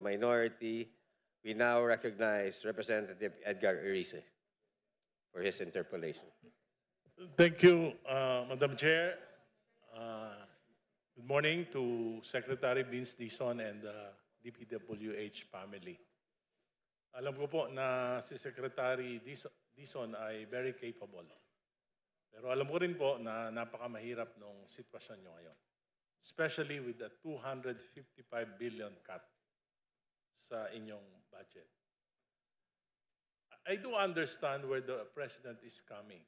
Minority, we now recognize Representative Edgar Erice for his interpellation. Thank you, Madam Chair. Good morning to Secretary Vince Dizon and the DPWH family. Alam ko po na si Secretary Dizon ay very capable. Pero alam ko rin po na napakamahirap ng sitwasyon nyo ngayon. Especially with the 255 billion cut sa inyong budget. I do understand where the President is coming.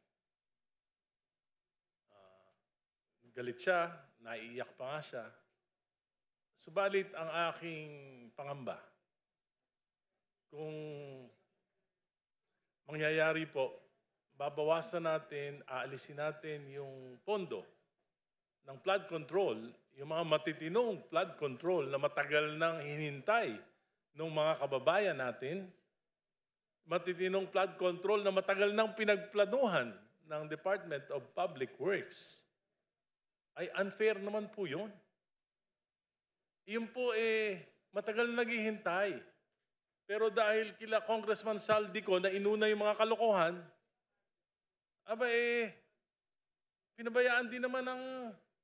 Galit siya, naiiyak pa nga siya. Subalit ang aking pangamba, kung mangyayari po, babawasan natin, aalisin natin yung pondo ng flood control, yung mga matitinong flood control na matagal nang hinintay ng mga kababayan natin, matitinong flood control na matagal nang pinagplanuhan ng Department of Public Works, ay unfair naman po yun. Yun po matagal na naghihintay. Pero dahil kila Congressman Saldico na inuna yung mga kalokohan, pinabayaan din naman ng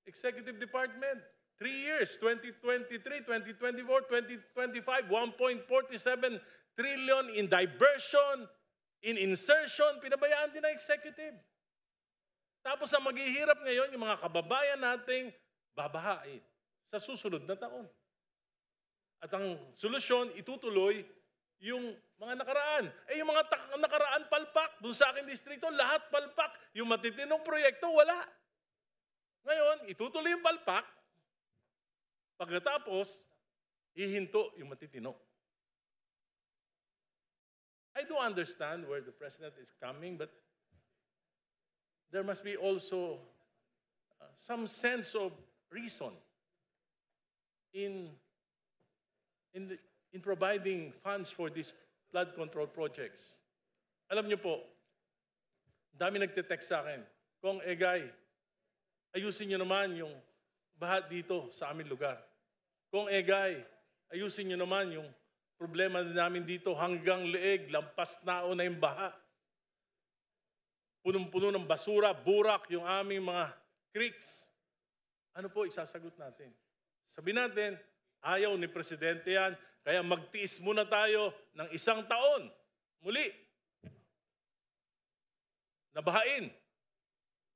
Executive Department. 3 years, 2023, 2024, 2025, 1.47 trillion in diversion, in insertion, pinabayaan din ng Executive. Tapos ang maghihirap ngayon, yung mga kababayan nating babahain sa susunod na taon. At ang solusyon, itutuloy yung mga nakaraan. Yung mga nakaraan palpak, dun sa aking distrito, lahat palpak. Yung matitinong proyekto, wala. Ngayon, itutuloy yung palpak. Pagkatapos, hihinto yung matitino. I do understand where the President is coming, but there must be also some sense of reason in providing funds for these flood control projects. Alam niyo po, dami nagte-text sa akin, Kong Egay, ayusin niyo naman yung baha dito sa aming lugar. Kong Egay, ayusin niyo naman yung problema namin dito hanggang leeg, lampas nao na yung baha. Punong-puno ng basura, burak yung aming mga creeks. Ano po isasagot natin? Sabihin natin, ayaw ni Presidente yan, kaya magtiis muna tayo ng 1 taon. Muli, nabahain.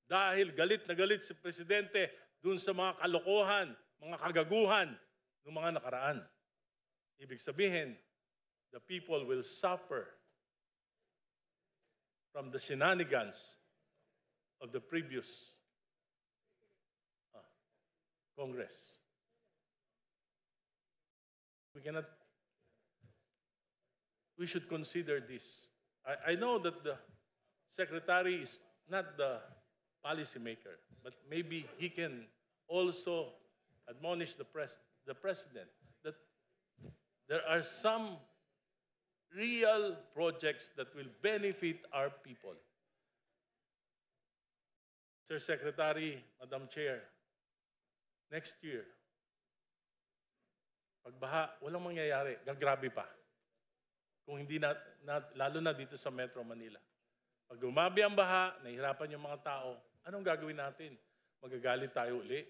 Dahil galit na galit si Presidente dun sa mga kalokohan, mga kagaguhan ng mga nakaraan. Ibig sabihin, the people will suffer from the shenanigans of the previous Congress. We should consider this. I know that the Secretary is not the policymaker, but maybe he can also admonish the President that there are some real projects that will benefit our people. Sir Secretary, Madam Chair, next year, pagbaha, walang mangyayari, gagrabe pa. Kung hindi lalo na dito sa Metro Manila. Pag dumabi ang baha, nahihirapan yung mga tao, anong gagawin natin? Magagalit tayo uli?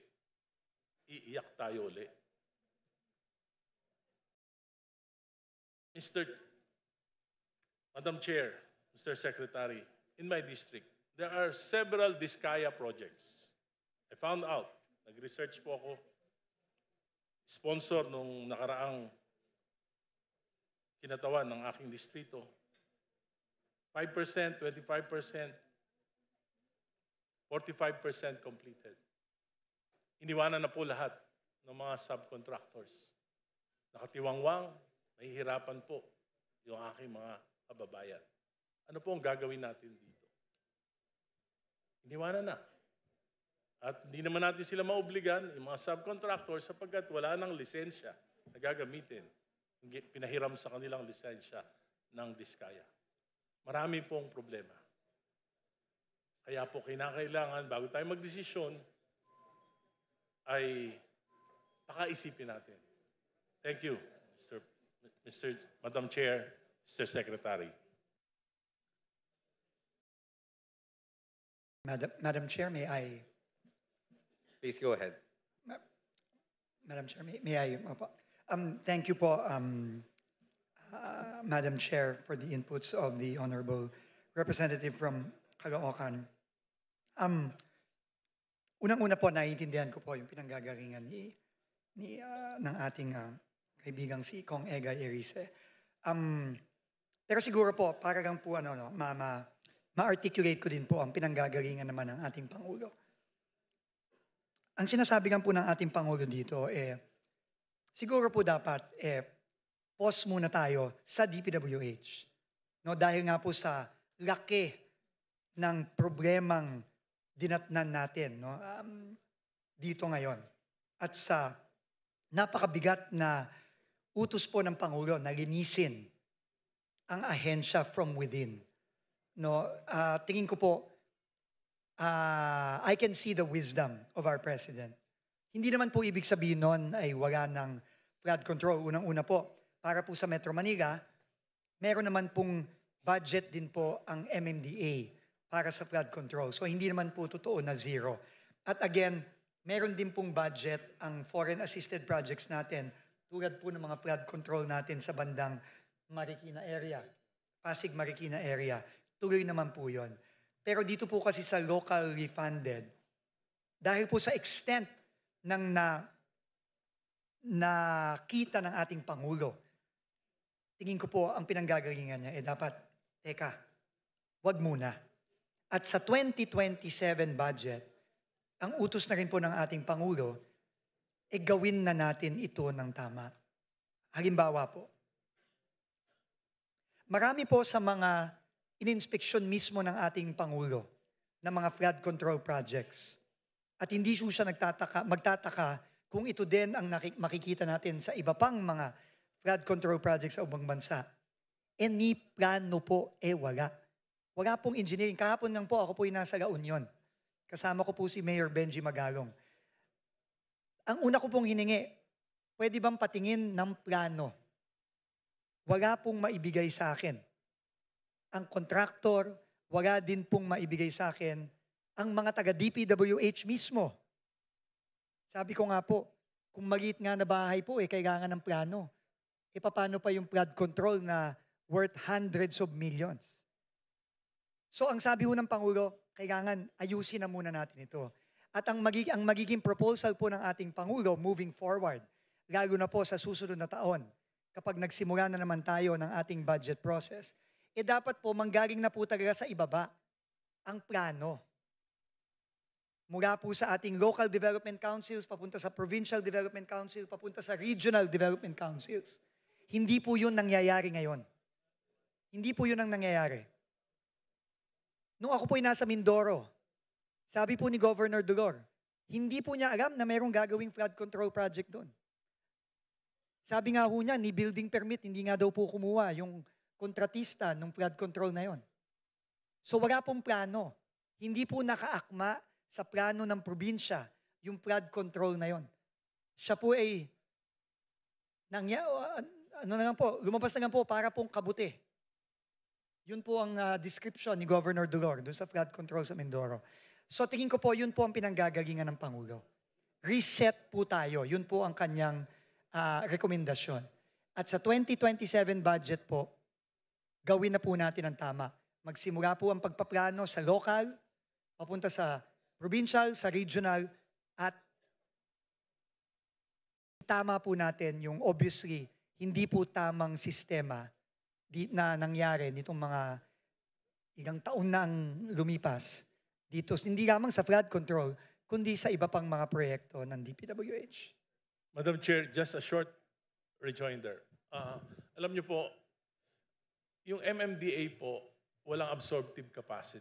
Iiyak tayo uli? Madam Chair, Mr. Secretary, in my district, there are several Diskaya projects. I found out, nag-research po ako, sponsor nung nakaraang kinatawan ng aking distrito, 5%, 25%, 45% completed. Iniwanan na po lahat ng mga subcontractors. Nakatiwangwang, mahihirapan po yung aking mga kababayan. Ano po ang gagawin natin dito? Iniwanan na. At hindi naman natin sila maobligan, yung mga subcontractors, sapagkat wala nang lisensya na gagamitin. Pinahiram sa kanilang lisensya ng Diskaya. Marami pong problema. Kaya po kinakailangan, bago tayo magdesisyon, ay pakaisipin natin. Thank you, Madam Chair, Mr. Secretary. Madam Chair, may I? Please go ahead. Madam Chair, may I? Opo. Thank you po, Madam Chair, for the inputs of the Honorable Representative from Caloocan. Unang-una po, naiintindihan ko po yung pinanggagalingan ng ating kaibigang si Kong Egay Erice. Pero siguro po, para lang po ma-articulate ko din po ang pinanggagalingan naman ng ating Pangulo. Ang sinasabi lang po ng ating Pangulo dito, siguro po dapat, pause muna tayo sa DPWH. No, dahil nga po sa laki ng problemang dinatnan natin dito ngayon. At sa napakabigat na utos po ng Pangulo na linisin ang ahensya from within. No, tingin ko po, I can see the wisdom of our President. Hindi naman po ibig sabihin nun ay wala ng flood control. Unang-una po, para po sa Metro Manila, meron naman pong budget din po ang MMDA para sa flood control. So hindi naman po totoo na zero. At again, meron din pong budget ang foreign assisted projects natin tulad po ng mga flood control natin sa bandang Marikina area, Pasig Marikina area. Tuloy naman po yun. Pero dito po kasi sa locally funded, dahil po sa extent ng nakita ng ating Pangulo, tingin ko po ang pinanggagalingan niya, dapat, teka, wag muna. At sa 2027 budget, ang utos na rin po ng ating Pangulo, gawin na natin ito ng tama. Halimbawa po, marami po sa mga in-inspeksyon mismo ng ating Pangulo ng mga flood control projects. At hindi siya magtataka kung ito din ang makikita natin sa iba pang mga flood control projects sa ubang bansa. Ni plano po, wala. Wala pong engineering. Kahapon lang po, ako po nasa La Union. Kasama ko po si Mayor Benji Magalong. Ang una ko pong hiningi, pwede bang patingin ng plano? Wala pong maibigay sa akin. Ang kontraktor, wala din pong maibigay sa akin ang mga taga-DPWH mismo. Sabi ko nga po, kung maliit nga na bahay po, kailangan ng plano. Paano pa yung flood control na worth hundreds of millions? So ang sabi ho ng Pangulo, kailangan ayusin na muna natin ito. At ang magiging proposal po ng ating Pangulo moving forward, lalo na po sa susunod na taon, kapag nagsimula na naman tayo ng ating budget process, dapat po manggaling na po talaga sa ibaba ang plano. Mula po sa ating local development councils, papunta sa provincial development council, papunta sa regional development councils. Hindi po yun nangyayari ngayon. Hindi po yun ang nangyayari. Nung ako po'y nasa Mindoro, sabi po ni Governor Dolor, hindi po niya alam na mayroong gagawing flood control project doon. Sabi nga ho niya, ni building permit, hindi nga daw po kumuha yung kontratista ng flood control na yon. So wala pong plano. Hindi po nakaakma sa plano ng probinsya yung flood control na yon. Siya po lumabas na lang po para pong kabuti. Yun po ang description ni Governor Dolor doon sa flood control sa Mindoro. So tingin ko po, yun po ang pinanggagalingan ng Pangulo. Reset po tayo. Yun po ang kanyang rekomendasyon. At sa 2027 budget po, gawin na po natin ang tama. Magsimula po ang pagpaplano sa local, papunta sa provincial, sa regional, at tama po natin yung obviously hindi po tamang sistema na nangyari nitong mga ilang taon na ang lumipas dito, hindi lamang sa flood control, kundi sa iba pang mga proyekto ng DPWH. Madam Chair, just a short rejoinder. Alam niyo po, yung MMDA po, walang absorptive capacity.